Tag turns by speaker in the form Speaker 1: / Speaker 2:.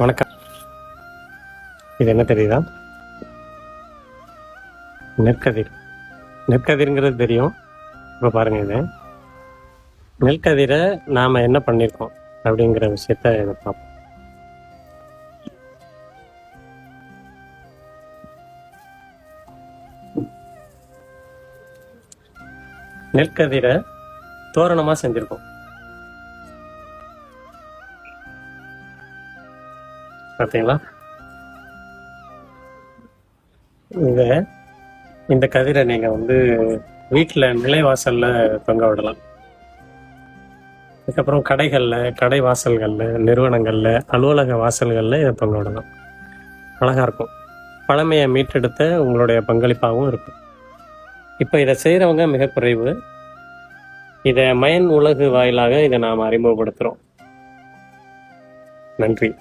Speaker 1: வணக்கம். இது என்ன தெரியுதா? நெற்கதிர். நெற்கதிர்ங்கிறது தெரியும். இப்போ பாருங்க, இது நெற்கதிரை நாம் என்ன பண்ணியிருக்கோம் அப்படிங்கிற விஷயத்த இதை பார்ப்போம். நெற்கதிரை தோரணமாக செஞ்சுருக்கோம். பார்த்தீங்களா? இந்த கதிரை நீங்கள் வீட்டில் நிலைவாசலில் தொங்க விடலாம். அதுக்கப்புறம் கடைகளில், கடை வாசல்களில், நிறுவனங்களில், அலுவலக வாசல்களில் இதை தொங்க விடலாம். அழகாக இருக்கும். பழமையை மீட்டெடுத்த உங்களுடைய பங்களிப்பாகவும் இருக்கும். இப்போ இதை செய்கிறவங்க மிக குறைவு. இதை மயன் உலகு வாயிலாக இதை நாம் அறிமுகப்படுத்துகிறோம். நன்றி.